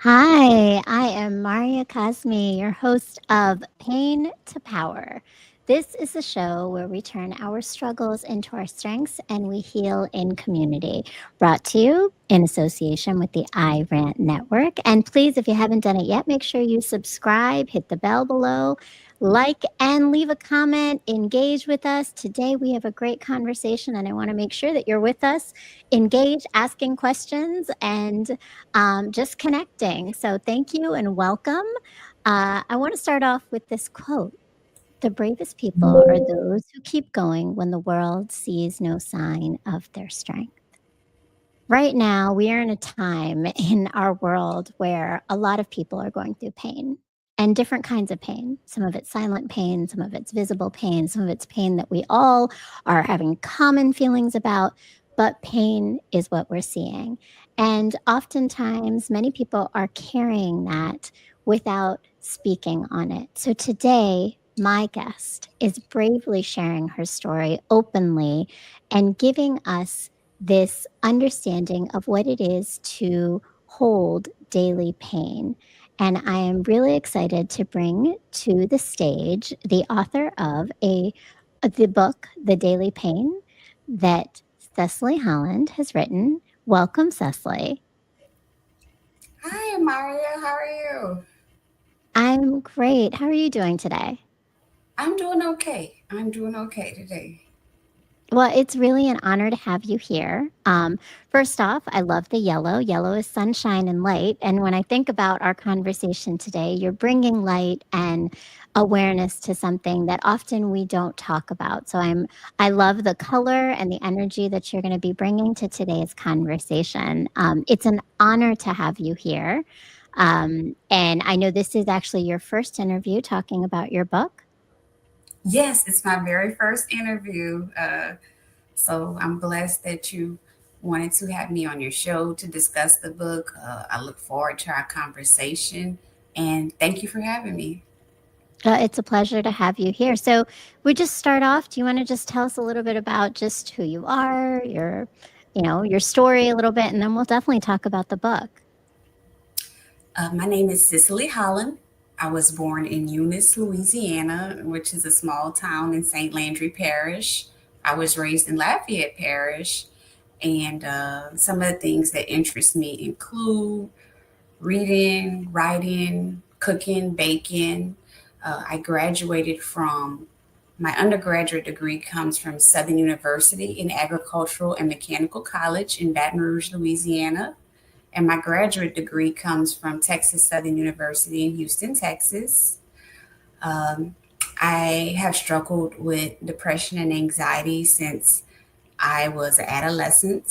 Hi, I am Marya, your host of Pain to Power. This is a show where we turn our struggles into our strengths and we heal in community. Brought to you in association with the I Rant Network. And please, if you haven't done it yet, make sure you subscribe, hit the bell below, like, and leave a comment. Engage with us. Today, we have a great conversation, and I want to make sure that you're with us. Engage, asking questions, and just connecting. So, thank you and welcome. I want to start off with this quote. The bravest people are those who keep going when the world sees no sign of their strength. Right now, we are in a time in our world where a lot of people are going through pain and different kinds of pain. Some of it's silent pain, some of it's visible pain, some of it's pain that we all are having common feelings about, but pain is what we're seeing. And oftentimes, many people are carrying that without speaking on it. So today, my guest is bravely sharing her story openly and giving us this understanding of what it is to hold daily pain. And I am really excited to bring to the stage the author of the book, The Daily Pain, that Cecily Holland has written. Welcome, Cecily. Hi, Marya. How are you? I'm great. How are you doing today? I'm doing okay. I'm doing okay today. Well, it's really an honor to have you here. First off, I love the yellow. Yellow is sunshine and light. And when I think about our conversation today, you're bringing light and awareness to something that often we don't talk about. So I love the color and the energy that you're going to be bringing to today's conversation. It's an honor to have you here. And I know this is actually your first interview talking about your book. Yes, it's my very first interview. So I'm blessed that you wanted to have me on your show to discuss the book. I look forward to our conversation and thank you for having me. It's a pleasure to have you here. So, we just start off. Do you want to just tell us a little bit about just who you are, your story a little bit, and then we'll definitely talk about the book. My name is Cecily Holland. I was born in Eunice, Louisiana, which is a small town in St. Landry Parish. I was raised in Lafayette Parish, and some of the things that interest me include reading, writing, cooking, baking. I graduated from my undergraduate degree comes from Southern University in Agricultural and Mechanical College in Baton Rouge, Louisiana. And my graduate degree comes from Texas Southern University in Houston, Texas. Um, I have struggled with depression and anxiety since I was an adolescent.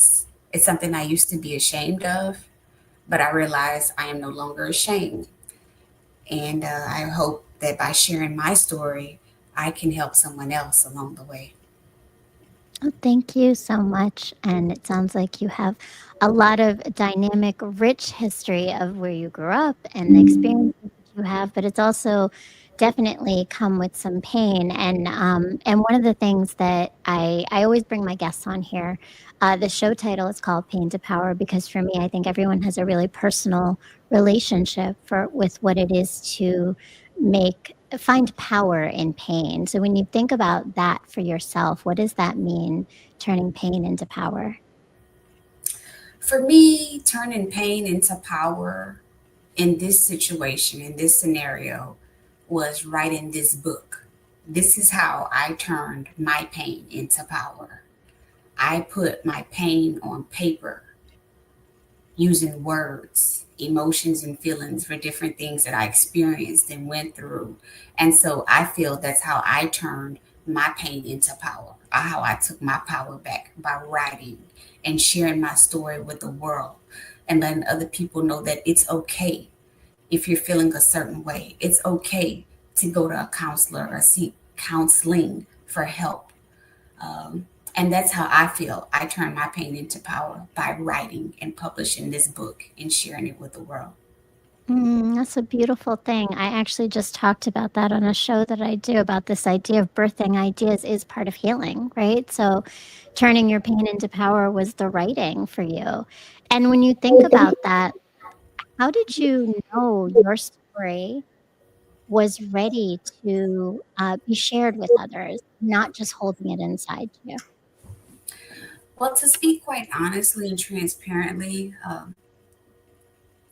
It's something I used to be ashamed of, but I realize I am no longer ashamed. And I hope that by sharing my story, I can help someone else along the way. Oh, thank you so much. And it sounds like you have a lot of dynamic, rich history of where you grew up and the experiences that you have, but it's also definitely come with some pain. And one of the things that I always bring my guests on here, the show title is called Pain to Power because for me, I think everyone has a really personal relationship with what it is to find power in pain. So when you think about that for yourself, what does that mean, turning pain into power? For me, turning pain into power in this situation, in this scenario, was writing this book. This is how I turned my pain into power. I put my pain on paper using words, emotions, and feelings for different things that I experienced and went through. And so I feel that's how I turned my pain into power, how I took my power back by writing and sharing my story with the world and letting other people know that it's okay if you're feeling a certain way. It's okay to go to a counselor or seek counseling for help. Um, and that's how I feel. I turn my pain into power by writing and publishing this book and sharing it with the world. That's a beautiful thing. I actually just talked about that on a show that I do about this idea of birthing ideas is part of healing, right? So turning your pain into power was the writing for you. And when you think about that, How did you know your story was ready to be shared with others, not just holding it inside you? Well, to speak quite honestly and transparently,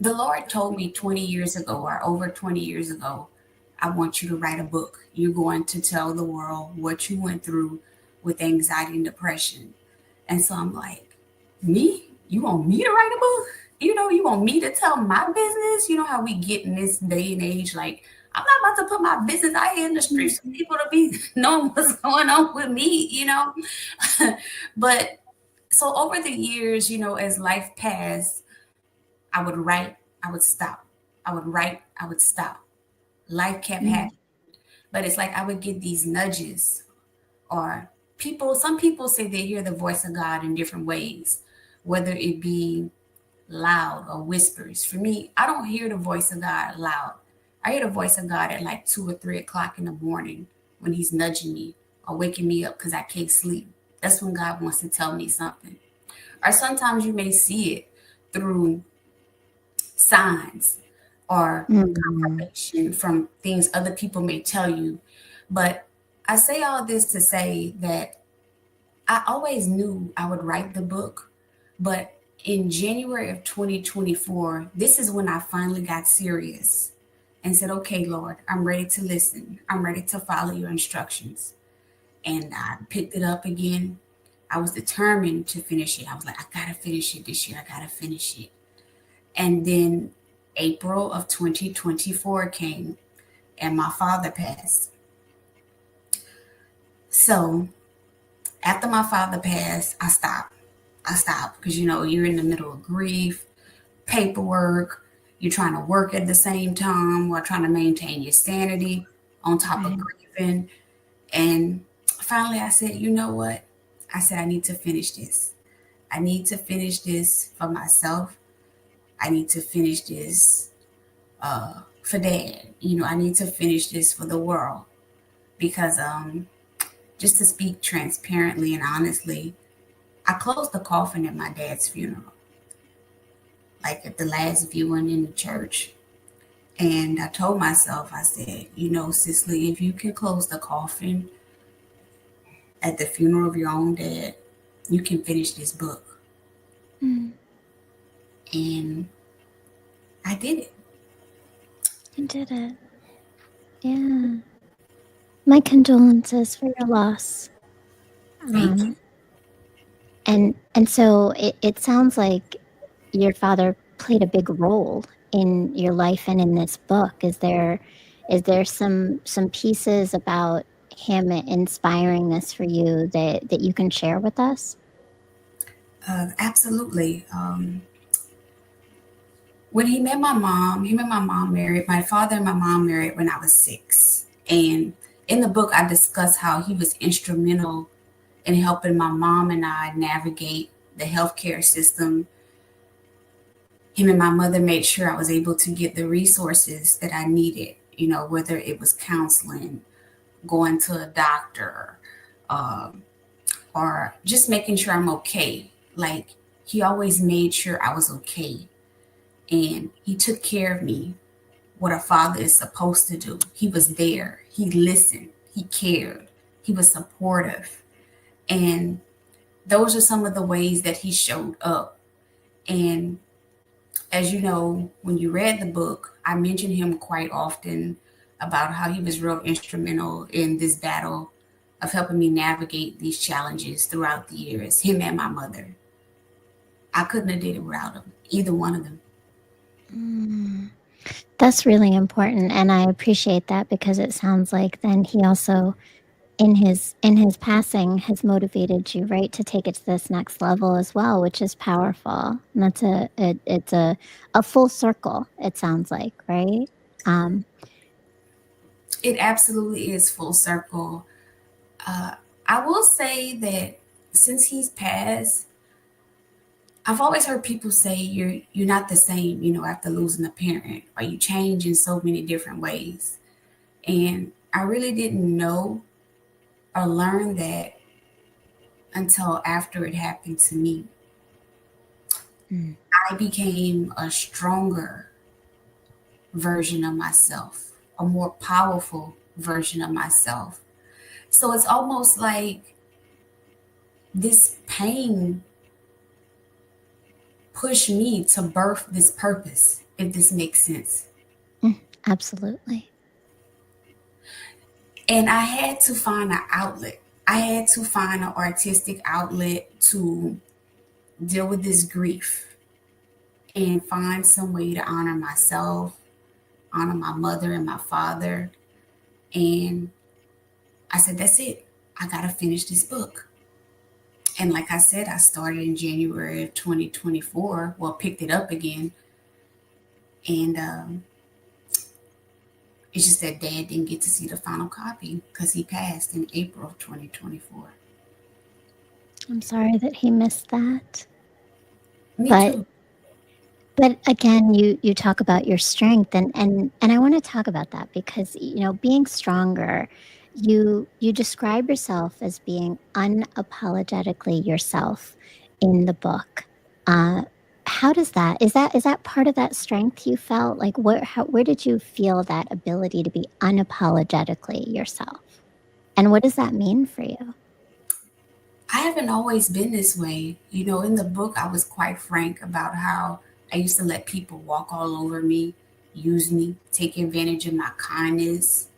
the Lord told me 20 years ago, or over 20 years ago, I want you to write a book. You're going to tell the world what you went through with anxiety and depression. And so I'm like, me? You want me to write a book? You want me to tell my business? You know how we get in this day and age, like, I'm not about to put my business out here in the Mm, streets for people to be knowing what's going on with me. But so over the years, as life passed, I would write, I would stop. I would write, I would stop. Life kept mm, happening. But it's like I would get these nudges, or some people say they hear the voice of God in different ways, whether it be loud or whispers. For me, I don't hear the voice of God loud. I hear the voice of God at like 2 or 3 o'clock in the morning when He's nudging me or waking me up because I can't sleep. That's when God wants to tell me something. Or sometimes you may see it through signs or mm, confirmation from things other people may tell you. But I say all this to say that I always knew I would write the book, but in January of 2024, this is when I finally got serious and said, okay, Lord, I'm ready to listen. I'm ready to follow your instructions. And I picked it up again. I was determined to finish it. I was like, I gotta finish it this year. I gotta finish it. And then April of 2024 came and my father passed. So after my father passed, I stopped. I stopped because you're in the middle of grief, paperwork, you're trying to work at the same time while trying to maintain your sanity on top of right. grieving. And finally, I said, you know what? I said, I need to finish this. I need to finish this for myself. I need to finish this for dad. I need to finish this for the world because just to speak transparently and honestly, I closed the coffin at my dad's funeral, like at the last viewing in the church. And I told myself, I said, Cicely, if you can close the coffin at the funeral of your own dad, you can finish this book. Mm, And I did it. you did it. Yeah. My condolences for your loss. Thank you. Um, and so it sounds like your father played a big role in your life and in this book. Is there some pieces about him inspiring this for you that you can share with us? Absolutely. When he met my mom married, my father and my mom married when I was 6. And in the book, I discuss how he was instrumental in helping my mom and I navigate the healthcare system. Him and my mother made sure I was able to get the resources that I needed, whether it was counseling, going to a doctor, um, or just making sure I'm okay. Like, he always made sure I was okay. And he took care of me, what a father is supposed to do. He was there, he listened, he cared, he was supportive. And those are some of the ways that he showed up. And as you know, when you read the book, I mention him quite often about how he was real instrumental in this battle of helping me navigate these challenges throughout the years. Him and my mother. I couldn't have did it without him, either one of them. Mm, that's really important, and I appreciate that because it sounds like then he also in his passing has motivated you, right, to take it to this next level as well, which is powerful. And that's it's a full circle, it sounds like, right? Um, It absolutely is full circle. Uh, I will say that since he's passed, I've always heard people say you're not the same, after losing a parent, or you change in so many different ways. And I really didn't know or learn that until after it happened to me. mm, I became a stronger, version of myself, a more powerful version of myself. So it's almost like this pain pushed me to birth this purpose, if this makes sense. Mm, absolutely. And I had to find an outlet. I had to find an artistic outlet to deal with this grief and find some way to honor myself, honor my mother and my father. And I said, that's it. I got to finish this book. And like I said, I started in January of 2024. Well, picked it up again. And it's just that dad didn't get to see the final copy because he passed in April of 2024. I'm sorry that he missed that. Me But too. again, you talk about your strength, and I want to talk about that because being stronger, you describe yourself as being unapologetically yourself in the book. Uh, how does that is that part of that strength you felt? Like where did you feel that ability to be unapologetically yourself? And what does that mean for you? I haven't always been this way. You know, in the book, I was quite frank about how I used to let people walk all over me, use me, take advantage of my kindness,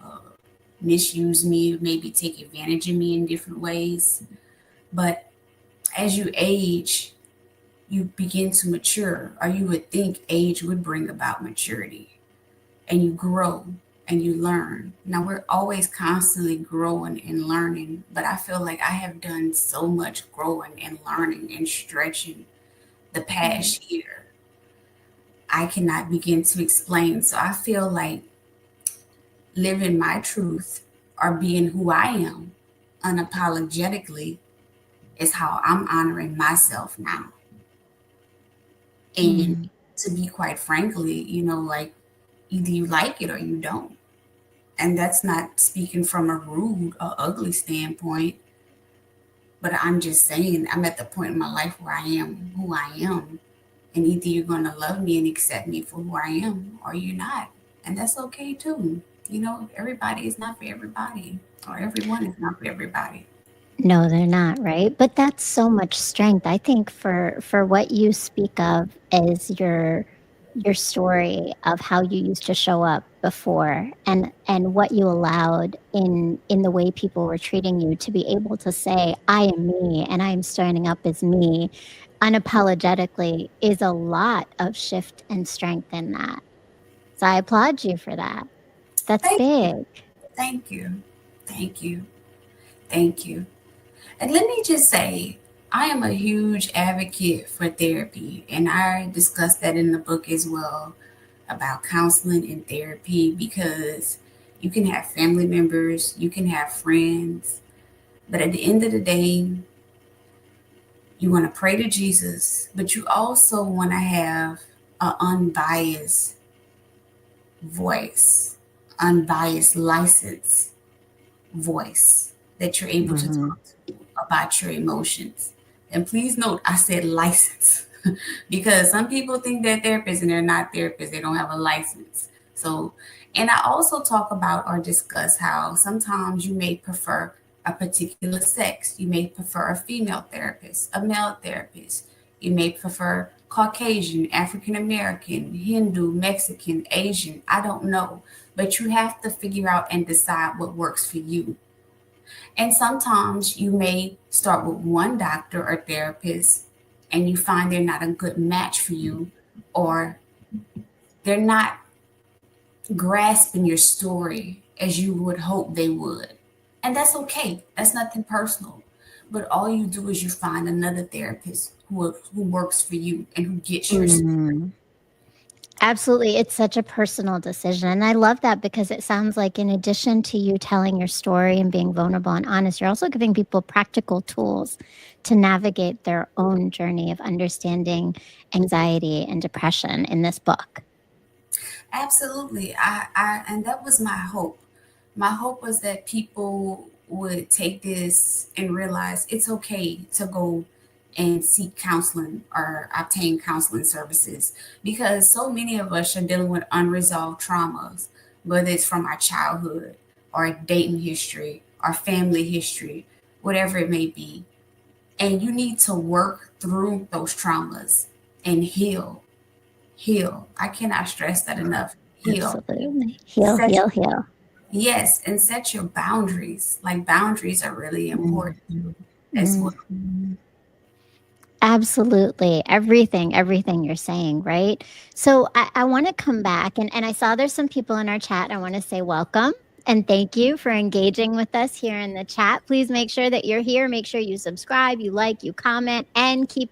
uh, misuse me, maybe take advantage of me in different ways. But as you age, you begin to mature, or you would think age would bring about maturity, and you grow and you learn. Now, we're always constantly growing and learning, but I feel like I have done so much growing and learning and stretching the Mm. past year. I cannot begin to explain. So I feel like living my truth or being who I am unapologetically is how I'm honoring myself now. And Mm. to be quite frankly, you know, like either you like it or you don't. And that's not speaking from a rude or ugly standpoint, but I'm just saying I'm at the point in my life where I am who I am. And either you're going to love me and accept me for who I am or you're not. And that's okay too. You know, everybody is not for everybody, or everyone is not for everybody. No, they're not, right? But that's so much strength. I think for what you speak of as your story of how you used to show up before and what you allowed in the way people were treating you to be able to say I am me and I am standing up as me unapologetically is a lot of shift and strength in that. So I applaud you for that. That's Thank you. big. Thank you. Thank you. Thank you. And let me just say, I am a huge advocate for therapy, and I discuss that in the book as well about counseling and therapy because you can have family members, you can have friends, but at the end of the day, you want to pray to Jesus, but you also want to have an unbiased voice, unbiased license voice that you're able to Mhm. talk to about your emotions. And please note, I said license because some people think they're therapists and they're not therapists. They don't have a license. So, and I also talk about or discuss how sometimes you may prefer a particular sex. You may prefer a female therapist, a male therapist. You may prefer Caucasian, African American, Hindu, Mexican, Asian. I don't know. But you have to figure out and decide what works for you. And sometimes you may start with one doctor or therapist and you find they're not a good match for you, or they're not grasping your story as you would hope they would. And that's okay. That's nothing personal. But all you do is you find another therapist who works for you and who gets your story. Mm. Absolutely. It's such a personal decision. And I love that because it sounds like, in addition to you telling your story and being vulnerable and honest, you're also giving people practical tools to navigate their own journey of understanding anxiety and depression in this book. Absolutely. And that was my hope. My hope was that people would take this and realize it's okay to go and seek counseling or obtain counseling services, because so many of us are dealing with unresolved traumas, whether it's from our childhood, our dating history, our family history, whatever it may be. And you need to work through those traumas and heal. Heal. I cannot stress that enough. Heal. Absolutely. Heal, Set heal, heal. Yes, and set your boundaries. Like boundaries are really important Mhm. as well. Mhm. Absolutely. Everything you're saying, right? So I want to come back and I saw there's some people in our chat. I want to say welcome and thank you for engaging with us here in the chat. Please make sure that you're here. Make sure you subscribe, you like, you comment, and keep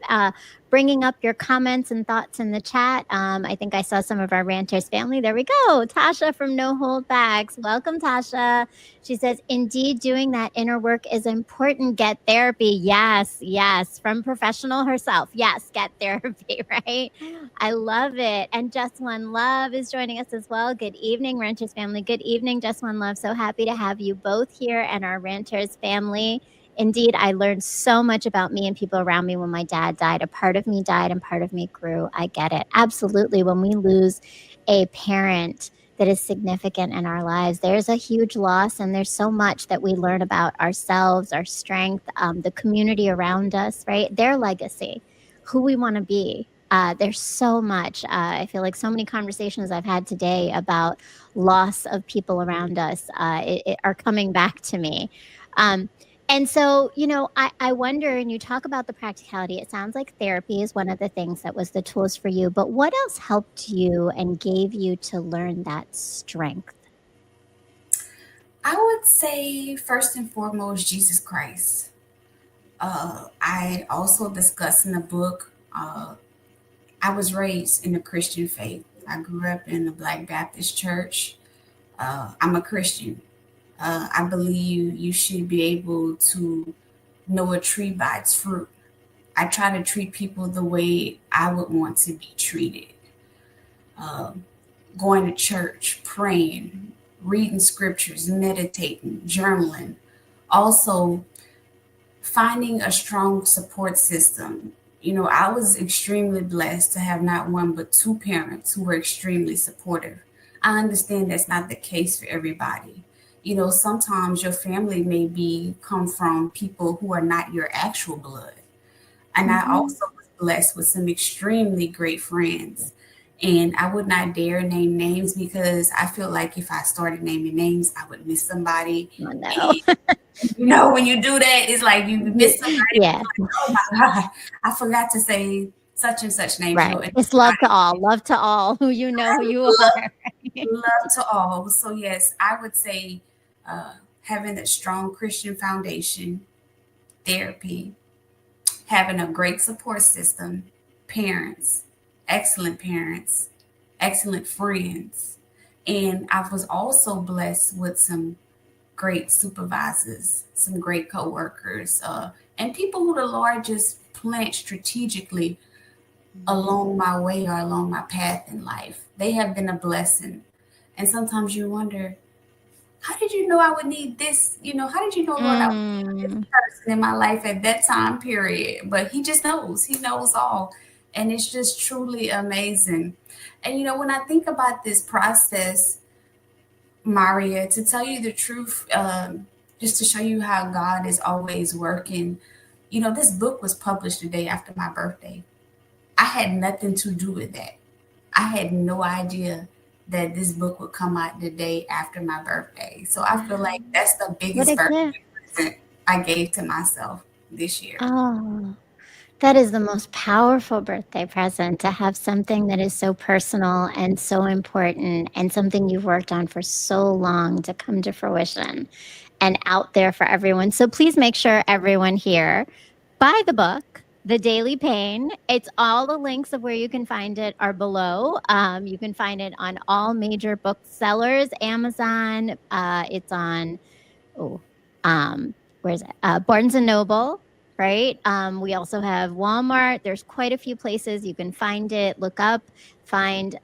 bringing up your comments and thoughts in the chat. I think I saw some of our ranters family. There we go. Tasha from No Hold Backs. Welcome, Tasha. She says, indeed, doing that inner work is important. Get therapy. Yes, yes. From professional herself. Yes, get therapy, right? I love it. And Just One Love is joining us as well. Good evening, Renters family. Good evening, Just One Love. So happy to have you both here and our Renters family. Indeed, I learned so much about me and people around me when my dad died. A part of me died and part of me grew. I get it. Absolutely. When we lose a parent, that is significant in our lives. There's a huge loss, and there's so much that we learn about ourselves, our strength, the community around us, right? Their legacy, who we want to be. There's so much. I feel like so many conversations I've had today about loss of people around us are coming back to me. Um, and so, I wonder, and you talk about the practicality, it sounds like therapy is one of the things that was the tools for you, but what else helped you and gave you to learn that strength? I would say first and foremost, Jesus Christ. I also discuss in the book. I was raised in the Christian faith. I grew up in the Black Baptist church. I'm a Christian. I believe you should be able to know a tree by its fruit. I try to treat people the way I would want to be treated. Um, Going to church, praying, reading scriptures, meditating, journaling. Also, finding a strong support system. I was extremely blessed to have not one but two parents who were extremely supportive. I understand that's not the case for everybody. Sometimes your family may be come from people who are not your actual blood. And I Mhm. also was blessed with some extremely great friends. And I would not dare name names because I feel like if I started naming names, I would miss somebody. Oh, no. And when you do that, it's like you miss somebody. Yeah, It's like, oh my God, I forgot to say such and such names. right. And It's love to all who you know who you love, are. love to all. So yes, I would say having a strong Christian foundation, therapy, having a great support system, parents, excellent, excellent friends. And I was also blessed with some great supervisors, some great coworkers, and people who the Lord just plant strategically along my way or along my path in life. They have been a blessing. And sometimes you wonder, how did you know I would need this? How did you know, Lord, I would need this Mm. person in my life at that time period? But He just knows. He knows all. And it's just truly amazing. And, when I think about this process, Marya, to tell you the truth, just to show you how God is always working, this book was published the day after my birthday. I had nothing to do with that. I had no idea that this book would come out the day after my birthday. So I feel like Wow. that's the What biggest a birthday gift. present I gave to myself this year. Oh. That is the most powerful birthday present to have something that is so personal and so important and something you've worked on for so long to come to fruition and out there for everyone. So please make sure everyone here buy the book, The Daily Pain. It's all the links of where you can find it are below. You can find it on all major booksellers, Amazon. It's on oh, where's it? Barnes and Noble, right? We also have Walmart. There's quite a few places you can find it. Look up, find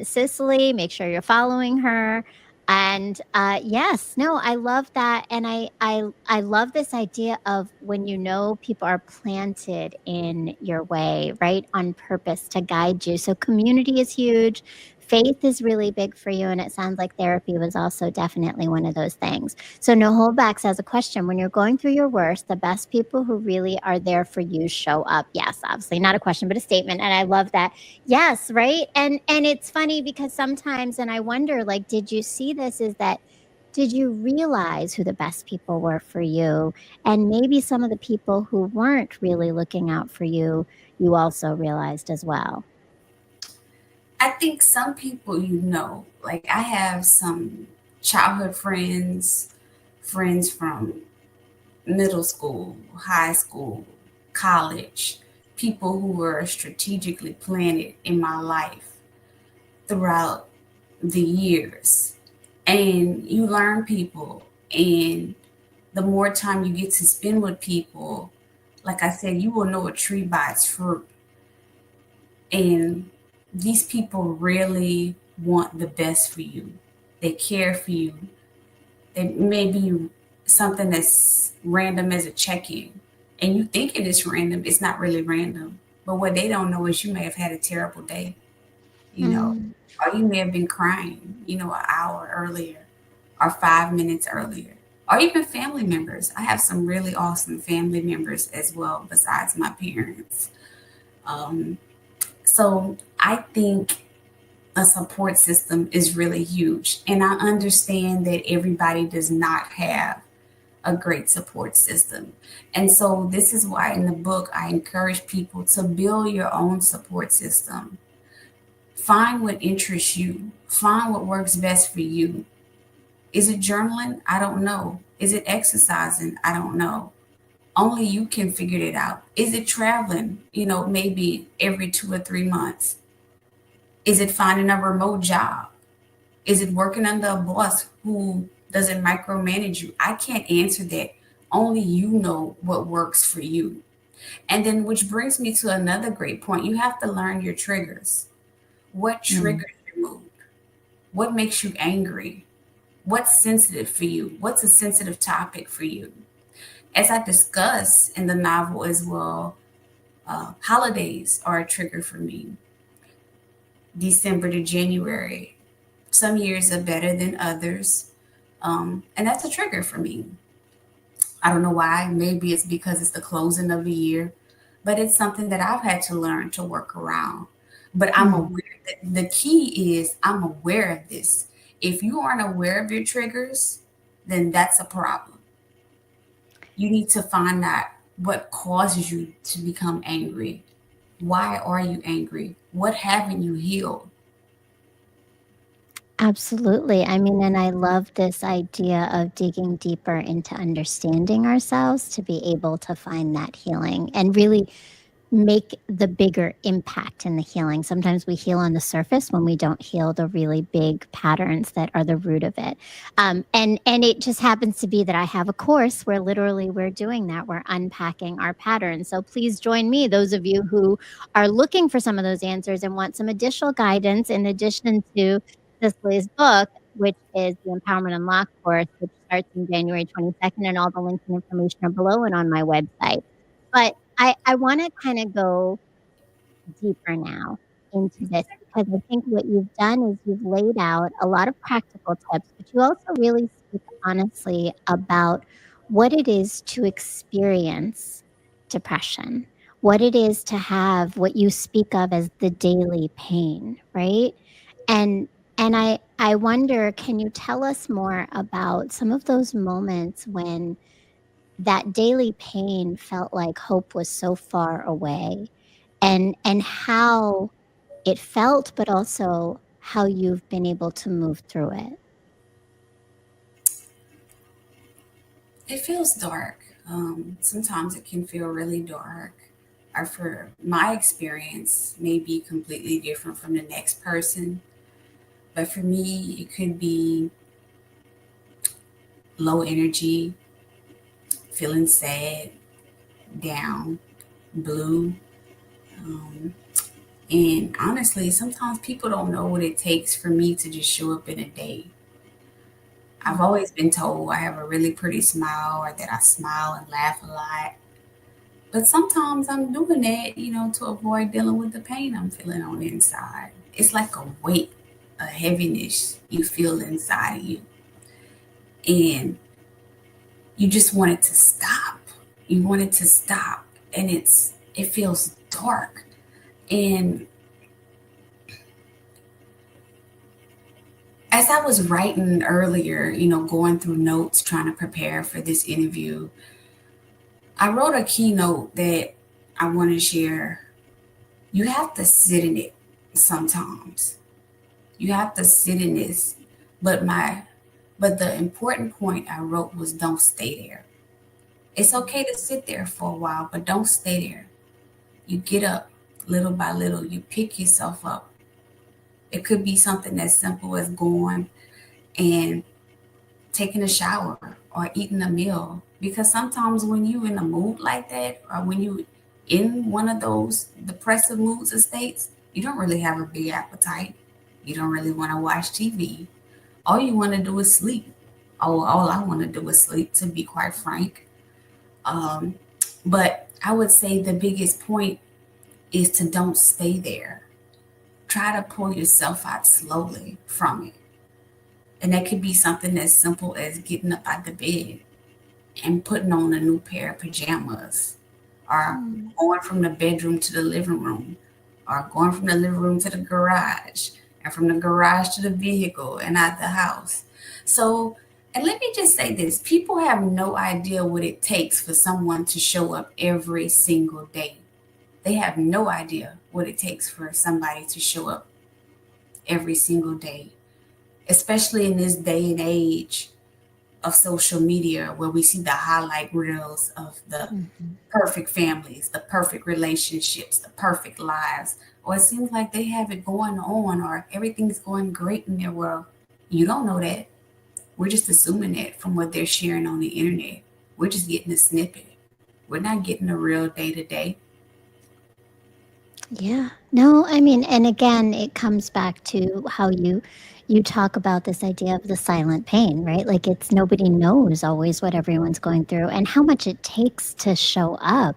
Cecily. Make sure you're following her. And yes, no, I love that, and I love this idea of when you know people are planted in your way, right, on purpose to guide you. So community is huge. Faith is really big for you, and it sounds like therapy was also definitely one of those things. So no holdbacks as a question: when you're going through your worst, the best people who really are there for you show up. Yes, obviously not a question, but a statement, and I love that. Yes, right? And it's funny because sometimes and I wonder, like, did you see this? Is that did you realize who the best people were for you? And maybe some of the people who weren't really looking out for you, you also realized as well. I think some people, like I have some childhood friends, friends from middle school, high school, college, people who were strategically planted in my life throughout the years. And you learn people, and the more time you get to spend with people, like I said, you will know a tree by its fruit. And these people really want the best for you. They care for you. It may be something that's random as a check-in, and you thinking it's random. It's not really random. But what they don't know is you may have had a terrible day, you know, Mm, or you may have been crying, an hour earlier or 5 minutes earlier, or even family members. I have some really awesome family members as well, besides my parents. Um, so I think a support system is really huge. And I understand that everybody does not have a great support system. And so this is why in the book I encourage people to build your own support system. Find what interests you. Find what works best for you. Is it journaling? I don't know. Is it exercising? I don't know. Only you can figure it out. Is it traveling? Maybe every 2 or 3 months. Is it finding a remote job? Is it working under a boss who doesn't micromanage you? I can't answer that. Only you know what works for you. And then, which brings me to another great point. You have to learn your triggers. What mm. triggers your mood? What makes you angry? What's sensitive for you? What's a sensitive topic for you? As I discuss in the novel as well, holidays are a trigger for me. December to January. Some years are better than others. And that's a trigger for me. I don't know why. Maybe it's because it's the closing of the year, but it's something that I've had to learn to work around. But I'm Mm. aware that the key is I'm aware of this. If you aren't aware of your triggers, then that's a problem. You need to find out what causes you to become angry. Why are you angry? What haven't you healed? Absolutely. I mean, and I love this idea of digging deeper into understanding ourselves to be able to find that healing and really make the bigger impact in the healing. Sometimes we heal on the surface when we don't heal the really big patterns that are the root of it. And it just happens to be that I have a course where literally we're doing that. We're unpacking our patterns. So please join me, those of you who are looking for some of those answers and want some additional guidance in addition to Cicely's book, which is the Empowerment Unlocked course, which starts in January 22nd, and all the links and information are below and on my website. But I wanna kinda go deeper now into this because I think what you've done is you've laid out a lot of practical tips, but you also really speak honestly about what it is to experience depression, what it is to have what you speak of as the daily pain, right? And and I wonder, can you tell us more about some of those moments when that daily pain felt like hope was so far away and how it felt, but also how you've been able to move through it. It feels dark. Sometimes it can feel really dark. Or for my experience, may be completely different from the next person. But for me, it could be low energy, feeling sad, down, blue. Um, and honestly, sometimes people don't know what it takes for me to just show up in a day. I've always been told I have a really pretty smile or that I smile and laugh a lot. But sometimes I'm doing that, to avoid dealing with the pain I'm feeling on the inside. It's like a weight, a heaviness you feel inside of you. And you just want it to stop. You want it to stop. And it feels dark. And as I was writing earlier, going through notes, trying to prepare for this interview, I wrote a keynote that I want to share. You have to sit in it sometimes. You have to sit in this. But the important point I wrote was don't stay there. It's okay to sit there for a while, but don't stay there. You get up little by little, you pick yourself up. It could be something as simple as going and taking a shower or eating a meal. Because sometimes when you in a mood like that, or when you in one of those depressive moods or states, you don't really have a big appetite. You don't really want to watch TV. All you want to do is sleep. All I want to do is sleep, to be quite frank. Um, but I would say the biggest point is to don't stay there. Try to pull yourself out slowly from it. And that could be something as simple as getting up out the bed and putting on a new pair of pajamas, or Mm. going from the bedroom to the living room, or going from the living room to the garage, and from the garage to the vehicle and out the house. So, and let me just say this, people have no idea what it takes for someone to show up every single day. They have no idea what it takes for somebody to show up every single day, especially in this day and age of social media where we see the highlight reels of the Mhm. perfect families, the perfect relationships, the perfect lives, or it seems like they have it going on or everything's going great in their world. You don't know that. We're just assuming that from what they're sharing on the internet. We're just getting a snippet. We're not getting a real day to day. Yeah. No, I mean, and again, it comes back to how you talk about this idea of the silent pain, right? Like it's nobody knows always what everyone's going through and how much it takes to show up.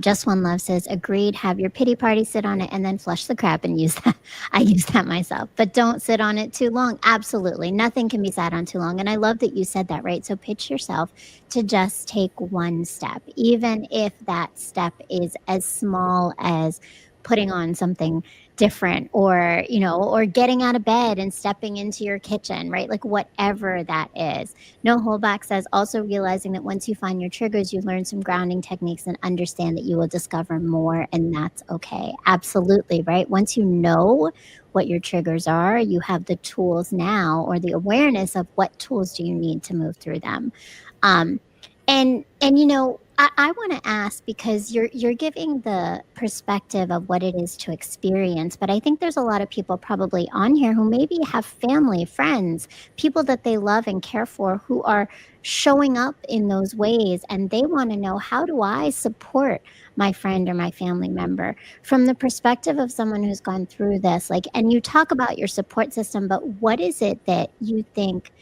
Just One Love says, agreed, have your pity party, sit on it, and then flush the crap and use that. I use that myself, but don't sit on it too long. Absolutely. Nothing can be sat on too long. And I love that you said that, right? So pitch yourself to just take one step, even if that step is as small as putting on something different or or getting out of bed and stepping into your kitchen, right? Like whatever that is. No Holdback says, also realizing that once you find your triggers, you learn some grounding techniques and understand that you will discover more, and that's okay. Absolutely, right? Once you know what your triggers are, you have the tools now or the awareness of what tools do you need to move through them. Um, and I want to ask because you're giving the perspective of what it is to experience, but I think there's a lot of people probably on here who maybe have family, friends, people that they love and care for who are showing up in those ways, and they want to know, how do I support my friend or my family member from the perspective of someone who's gone through this? Like, and you talk about your support system, but what is it that you think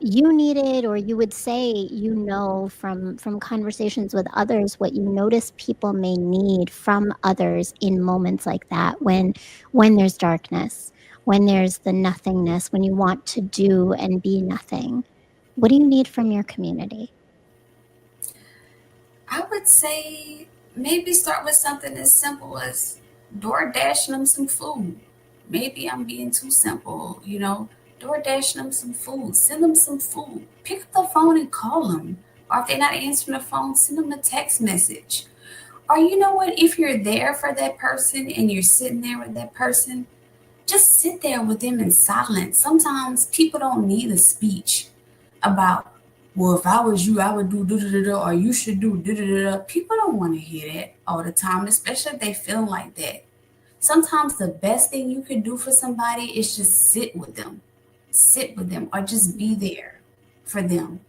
you needed, or you would say, from conversations with others, what you notice people may need from others in moments like that, when there's darkness, when there's the nothingness, when you want to do and be nothing? What do you need from your community? I would say maybe start with something as simple as door dashing them some food. Maybe I'm being too simple, door dashing them some food, send them some food, pick up the phone and call them. Or if they're not answering the phone, send them a text message. Or you know what, if you're there for that person and you're sitting there with that person, just sit there with them in silence. Sometimes people don't need a speech about, well, if I was you, I would do da da da da, or you should do da da da da. People don't want to hear that all the time, especially if they feel like that. Sometimes the best thing you can do for somebody is just sit with them, or just be there for them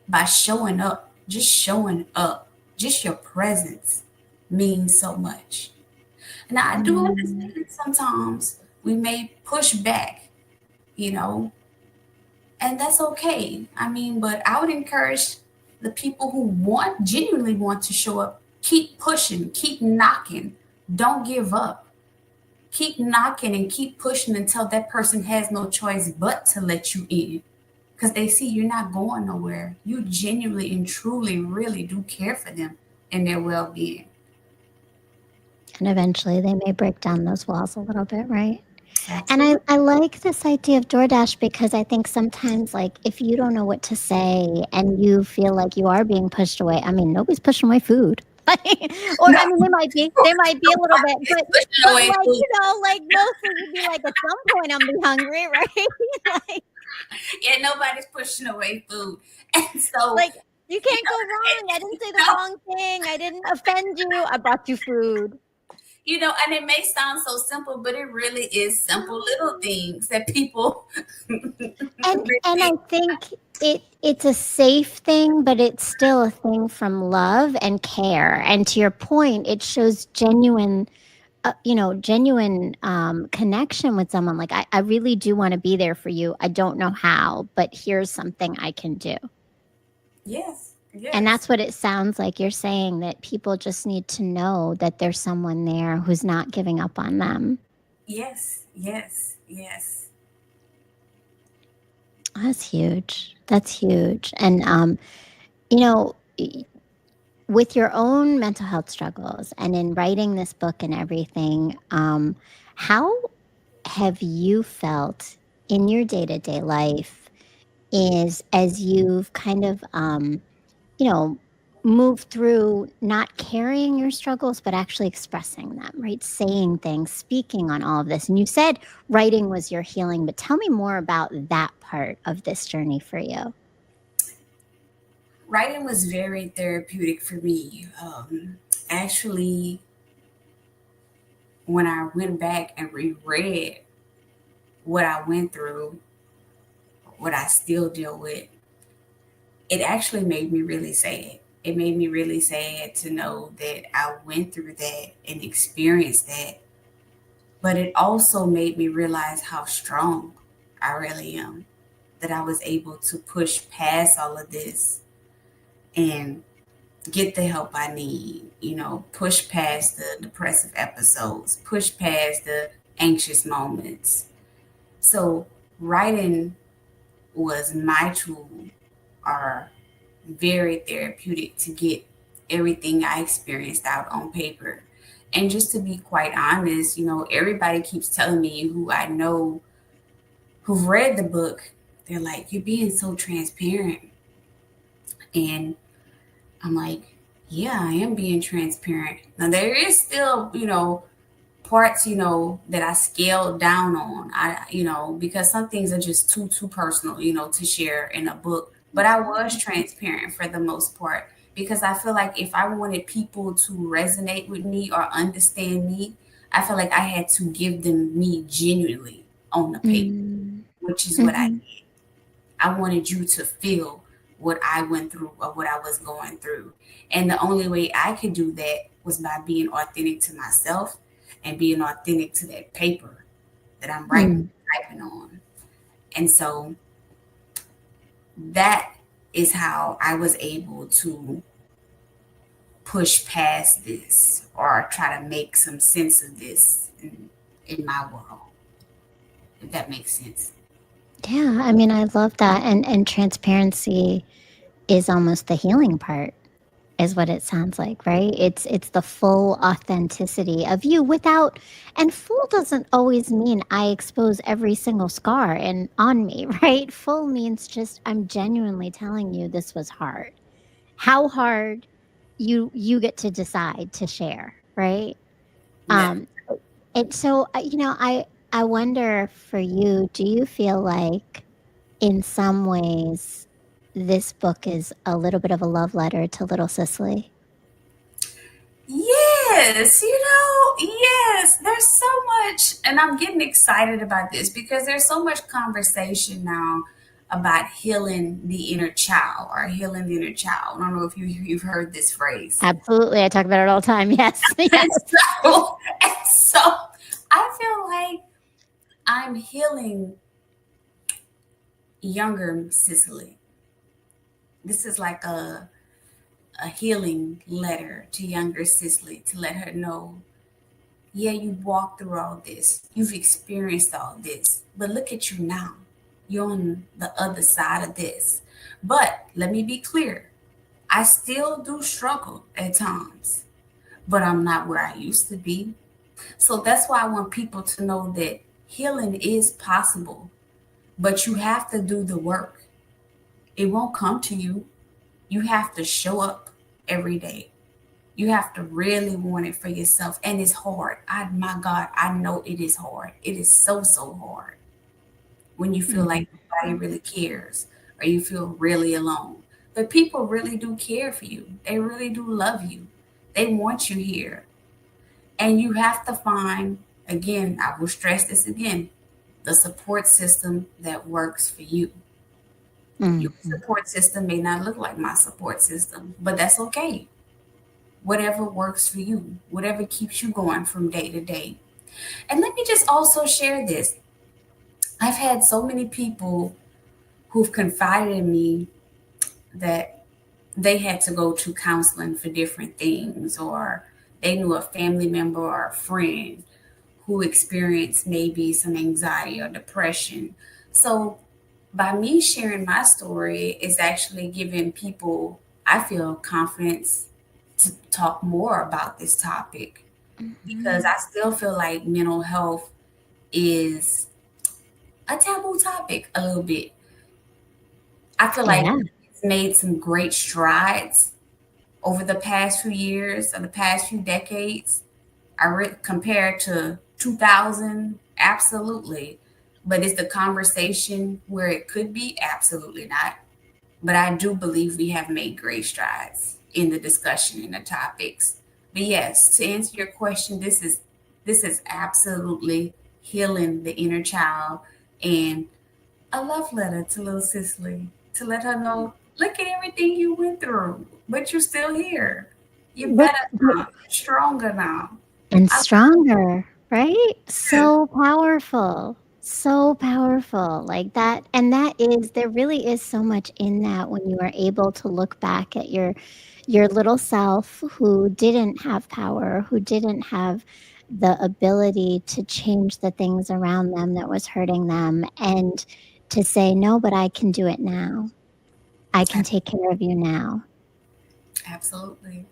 by showing up. Just showing up, just your presence means so much. Now, I do Mm, understand sometimes we may push back, you know, and that's okay. I mean, but I would encourage the people who want genuinely want to show up, keep pushing, keep knocking, don't give up. Keep knocking and keep pushing until that person has no choice but to let you in. Because they see you're not going nowhere. You genuinely and truly, really do care for them and their well being. And eventually they may break down those walls a little bit, right? And Absolutely. I like this idea of DoorDash because I think sometimes, like, if you don't know what to say and you feel like you are being pushed away, I mean, nobody's pushing away food. Or No, I mean, they might be a little bit, nobody's pushing but away like, food. like mostly you'd be like, at some point I'm be hungry, right? like, Yeah, nobody's pushing away food. And so, like you you can't go know, wrong. I didn't say the no, wrong thing. I didn't offend you. I brought you food. and it may sound so simple, but it really is simple little things that people And I think it's a safe thing, but it's still a thing from love and care. And to your point, it shows genuine, genuine connection with someone. Like I really do want to be there for you. I don't know how, but here's something I can do. yes, And yes, that's what it sounds like you're saying, that people just need to know that there's someone there who's not giving up on them. yes, yes, yes. That's huge. That's huge. And you know, with your own mental health struggles and in writing this book and everything, how have you felt in your day to day life is as you've kind of, you know, moved through not carrying your struggles, but actually expressing them, right? Saying things, speaking on all of this. And you said writing was your healing, but tell me more about that part of this journey for you. Writing was very therapeutic for me. Actually, when I went back and reread what I went through, what I still deal with, it actually made me really sad. It made me really sad to know that I went through that and experienced that. But it also made me realize how strong I really am, that I was able to push past all of this and get the help I need, push past the depressive episodes, push past the anxious moments. So, writing was my tool, or very therapeutic, to get everything I experienced out on paper. And just to be quite honest, everybody keeps telling me, who I know who've read the book, they're like, "You're being so transparent." And I'm like, "Yeah, I am being transparent." Now, there is still, parts, that I scaled down on. Because some things are just too personal, to share in a book. But I was transparent for the most part, because I feel like if I wanted people to resonate with me or understand me, I feel like I had to give them me genuinely on the paper, Mm. which is what I Mhm. did. I wanted you to feel what I went through or what I was going through. And the only way I could do that was by being authentic to myself and being authentic to that paper that I'm writing, Mm. typing on. And so that is how I was able to push past this or try to make some sense of this in my world, if that makes sense. Yeah, I mean, I love that, and transparency is almost the healing part, is what it sounds like, right? It's the full authenticity of you without, and full doesn't always mean I expose every single scar and on me, right? Full means just I'm genuinely telling you this was hard. How hard, you get to decide to share, right? Yeah. Um, and so, I wonder for you, do you feel like in some ways this book is a little bit of a love letter to little Cicely? Yes, yes, there's so much, and I'm getting excited about this because there's so much conversation now about healing the inner child or healing the inner child. I don't know if you've heard this phrase. Absolutely, I talk about it all the time. Yes, And yes. I feel like I'm healing younger Cicely. This is like a healing letter to younger Cicely to let her know, yeah, you walked through all this, you've experienced all this, but look at you now. You're on the other side of this. But let me be clear, I still do struggle at times, but I'm not where I used to be. So that's why I want people to know that healing is possible, but you have to do the work. It won't come to you. You have to show up every day. You have to really want it for yourself. And it's hard. My God, I know it is hard. It is so, so hard when you feel Mhm. like nobody really cares or you feel really alone. But people really do care for you. They really do love you. They want you here. And you have to find, again, I will stress this again, the support system that works for you. Your Mhm. support system may not look like my support system, but that's okay. Whatever works for you, whatever keeps you going from day to day. And let me just also share this. I've had so many people who've confided in me that they had to go to counseling for different things, or they knew a family member or a friend who experienced maybe some anxiety or depression. So, by me sharing my story, is actually giving people, I feel, confidence to talk more about this topic because Mhm. I still feel like mental health is a taboo topic a little bit. I feel like Yeah. it's made some great strides over the past few years or the past few decades. Compared to 2000, absolutely. But is the conversation where it could be? Absolutely not. But I do believe we have made great strides in the discussion and the topics. But yes, to answer your question, this is absolutely healing the inner child and a love letter to little Cicely to let her know, look at everything you went through, but you're still here. You're Look, better now. You're stronger now. and I stronger, right? So powerful. So powerful. Like that. And that is, there really is so much in that when you are able to look back at your little self who didn't have power, who didn't have the ability to change the things around them that was hurting them, and to say, no, but I can do it now. I can take care of you now. absolutely.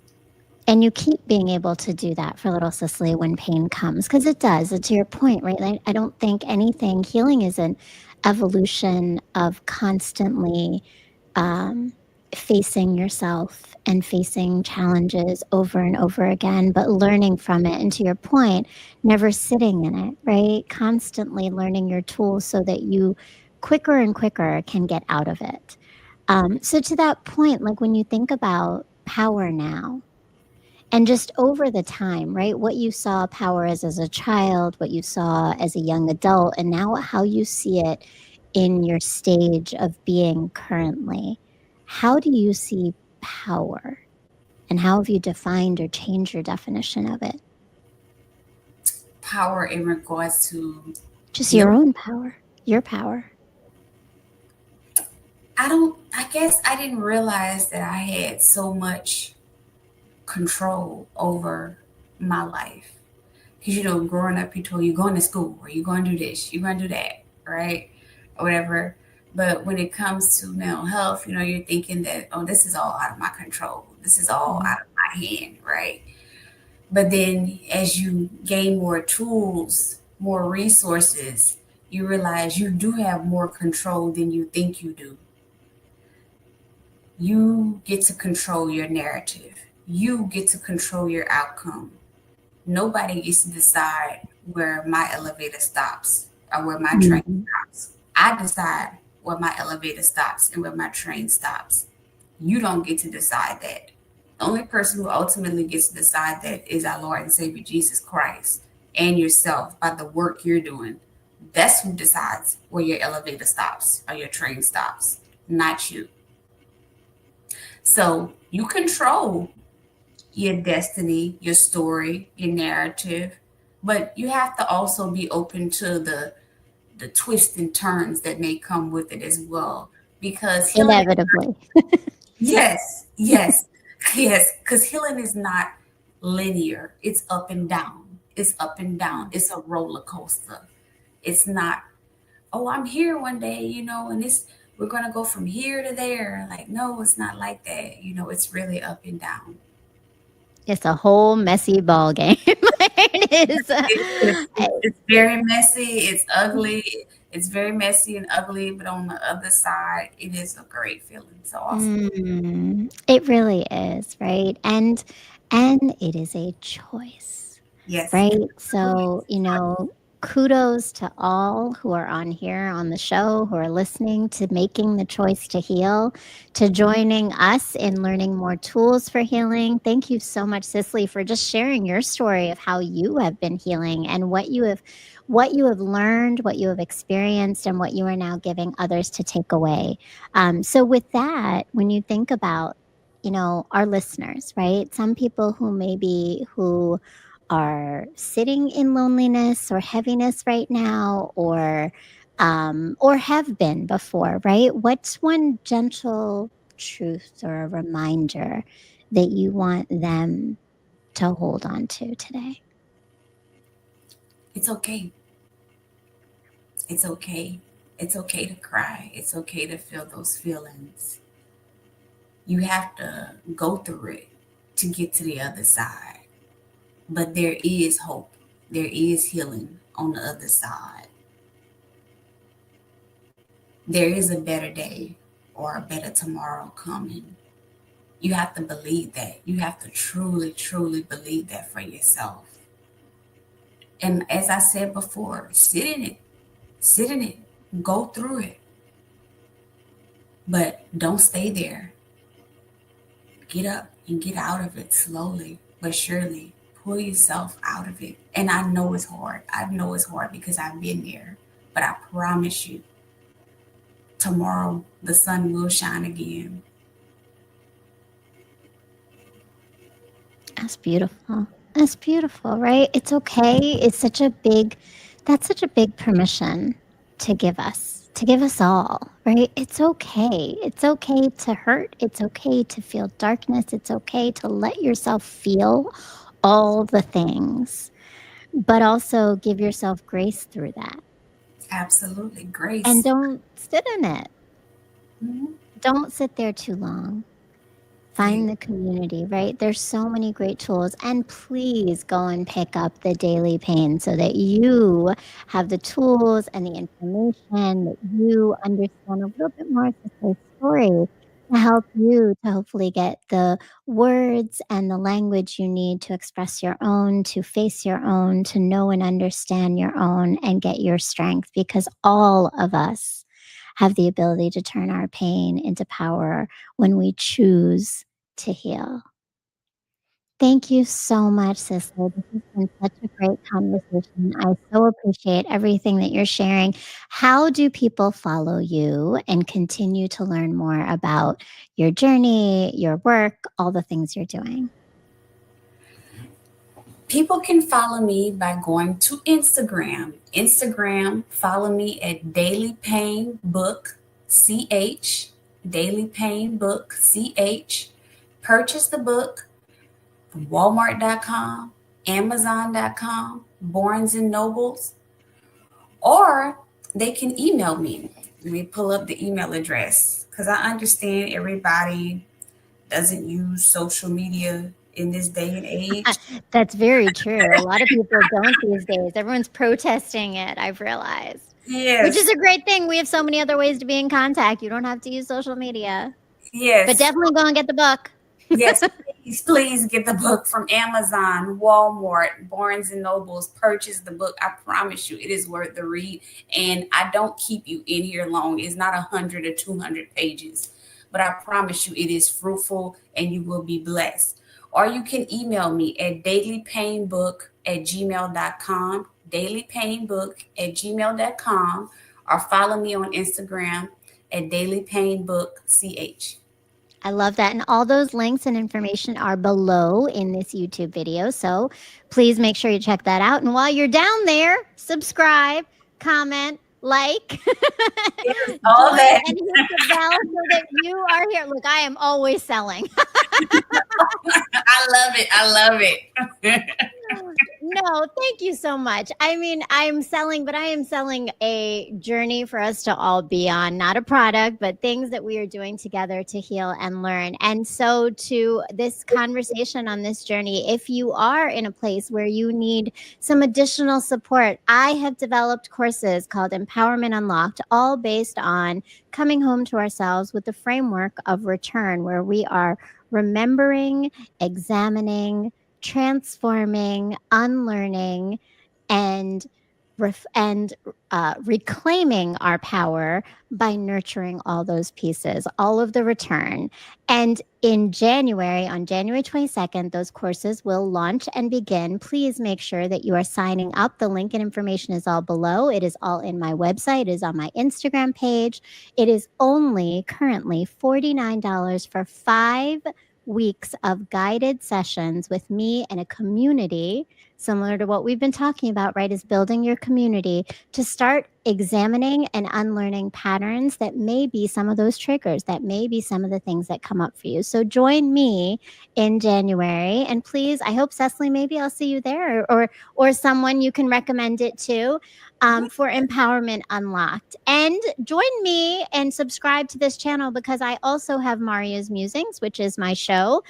And you keep being able to do that for little Cicely when pain comes, because it does. To your point, right? Like, I don't think anything, healing is an evolution of constantly um, facing yourself and facing challenges over and over again, but learning from it. And to your point, never sitting in it, right? Constantly learning your tools so that you quicker and quicker can get out of it. So, to that point, like when you think about power now, and just over the time, right? What you saw power as a child, what you saw as a young adult, and now how you see it in your stage of being currently. How do you see power? And how have you defined or changed your definition of it? Power in regards to Just healing. your own power, your power. I guess I didn't realize that I had so much control over my life. Because, growing up, you told you going to school or you're going to do this, you're going to do that, right? Or whatever. But when it comes to mental health, you're thinking that, oh, this is all out of my control. This is all Mhm. out of my hand, right? But then as you gain more tools, more resources, you realize you do have more control than you think you do. You get to control your narrative. You get to control your outcome. Nobody gets to decide where my elevator stops or where my train Mhm. stops. I decide where my elevator stops and where my train stops. You don't get to decide that. The only person who ultimately gets to decide that is our Lord and Savior Jesus Christ and yourself by the work you're doing. That's who decides where your elevator stops or your train stops, not you. So you control your destiny, your story, your narrative, but you have to also be open to the twists and turns that may come with it as well. Because healing, Inevitably. yes, yes, yes, because healing is not linear. It's up and down. It's up and down. It's a roller coaster. It's not, oh, I'm here one day, and we're gonna go from here to there. Like, no, it's not like that. It's really up and down. It's a whole messy ball game. It is. It's very messy. It's ugly. It's very messy and ugly, but on the other side, it is a great feeling. So awesome. It really is, right? And it is a choice, Yes, right? it truly So, is. kudos to all who are on here on the show, who are listening, to making the choice to heal, to joining us in learning more tools for healing. Thank you so much, Cicely, for just sharing your story of how you have been healing and what you have learned, what you have experienced, and what you are now giving others to take away. So, with that, when you think about, our listeners, right? Some people who are sitting in loneliness or heaviness right now, or have been before, right? What's one gentle truth or a reminder that you want them to hold on to today? It's okay. It's okay. It's okay to cry. It's okay to feel those feelings. You have to go through it to get to the other side. But there is hope. There is healing on the other side. There is a better day or a better tomorrow coming. You have to believe that. You have to truly, truly believe that for yourself. And as I said before, sit in it, sit in it, go through it, but don't stay there. Get up and get out of it slowly but surely. Pull yourself out of it. And I know it's hard. I know it's hard because I've been there. But I promise you, tomorrow the sun will shine again. That's beautiful. That's beautiful, right? It's okay. That's such a big permission to give us all, right? It's okay. It's okay to hurt. It's okay to feel darkness. It's okay to let yourself feel all the things, but also give yourself grace through that. Absolutely. And Grace. don't sit in it. Mhm. Don't sit there too long. Yeah. Find the community, right? There's so many great tools. And please go and pick up the Daily Pain so that you have the tools and the information, that you understand a little bit more of the story, to help you to hopefully get the words and the language you need to express your own, to face your own, to know and understand your own, and get your strength, because all of us have the ability to turn our pain into power when we choose to heal. Thank you so much, Cicely. This has been such a great conversation. I so appreciate everything that you're sharing. How do people follow you and continue to learn more about your journey, your work, all the things you're doing? People can follow me by going to Instagram. Instagram, follow me at Daily Pain Book CH. Daily Pain Book CH. Purchase the book from Walmart.com, Amazon.com, Barnes and Nobles, or they can email me. Let me pull up the email address because I understand everybody doesn't use social media in this day and age. That's very true. A lot of people don't these days. Everyone's protesting it, I've realized, which is Yes, a great thing. We have so many other ways to be in contact. You don't have to use social media, but yes, definitely go and get the book. yes. Please, please get the book from Amazon, Walmart, Barnes and Nobles. Purchase the book. I promise you, it is worth the read. And I don't keep you in here long. It's not 100 or 200 pages, but I promise you, it is fruitful and you will be blessed. Or you can email me at dailypainbook@gmail.com, dailypainbook@gmail.com, or follow me on Instagram at dailypainbookch. I love that. And all those links and information are below in this YouTube video. So please make sure you check that out. And while you're down there, subscribe, comment, like, Yes, all join that. and hit the bell so that you are here. Look, I am always selling. I love it. I love it. No, thank you so much. I mean, I'm selling, but I am selling a journey for us to all be on, not a product, but things that we are doing together to heal and learn. And so, to this conversation on this journey, if you are in a place where you need some additional support, I have developed courses called Empowerment Unlocked, all based on coming home to ourselves with the framework of return, where we are remembering, examining, transforming, unlearning, and reclaiming our power by nurturing all those pieces, all of the return. And in January, on January 22nd, those courses will launch and begin. Please make sure that you are signing up. The link and information is all below. It is all in my website, it is on my Instagram page. It is only currently $49 for 5 weeks of guided sessions with me and a community similar to what we've been talking about, right? Is building your community to start examining and unlearning patterns that may be some of those triggers, that may be some of the things that come up for you. So join me in January, and please, I hope Cecily, maybe I'll see you there, or someone you can recommend it to, for Empowerment Unlocked. And join me and subscribe to this channel because I also have Marya's Musings, which is my show,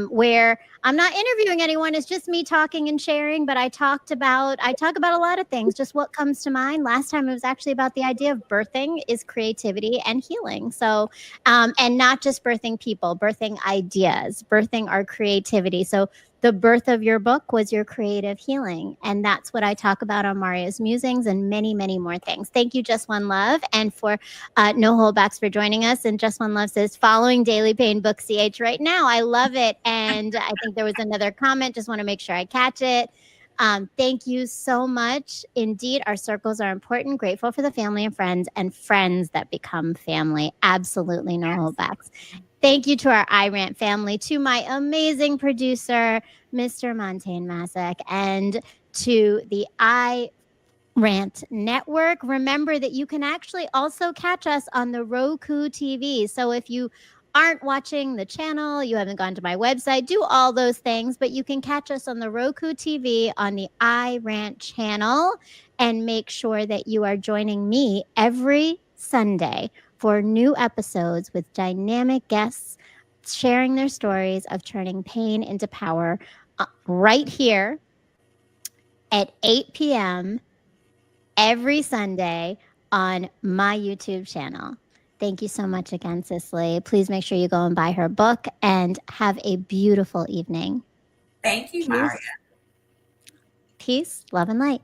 where I'm not interviewing anyone. It's just me talking and sharing. But I talk about a lot of things, just what comes to mind. Last time it was actually about the idea of birthing is creativity and healing. So, and not just birthing people, birthing ideas, birthing our creativity. So the birth of your book was your creative healing. And that's what I talk about on Marya's Musings and many, many more things. Thank you, Just One Love, and for No Holdbacks for joining us. And Just One Love says, following Daily Pain Book CH right now. I love it. And I think there was another comment. Just want to make sure I catch it. Thank you so much. Indeed, our circles are important. Grateful for the family and friends that become family. Absolutely no holdbacks. Thank you to our iRant family, to my amazing producer, Mr. Montaigne Masek, and to the iRant Network. Remember that you can actually also catch us on the Roku TV. So if you aren't watching the channel, you haven't gone to my website, do all those things, but you can catch us on the Roku TV on the iRant channel, and make sure that you are joining me every Sunday for new episodes with dynamic guests sharing their stories of turning pain into power, right here at 8 p.m. every Sunday on my YouTube channel. Thank you so much again, Cecily. Please make sure you go and buy her book and have a beautiful evening. Thank you, Marya. Peace, peace, love, and light.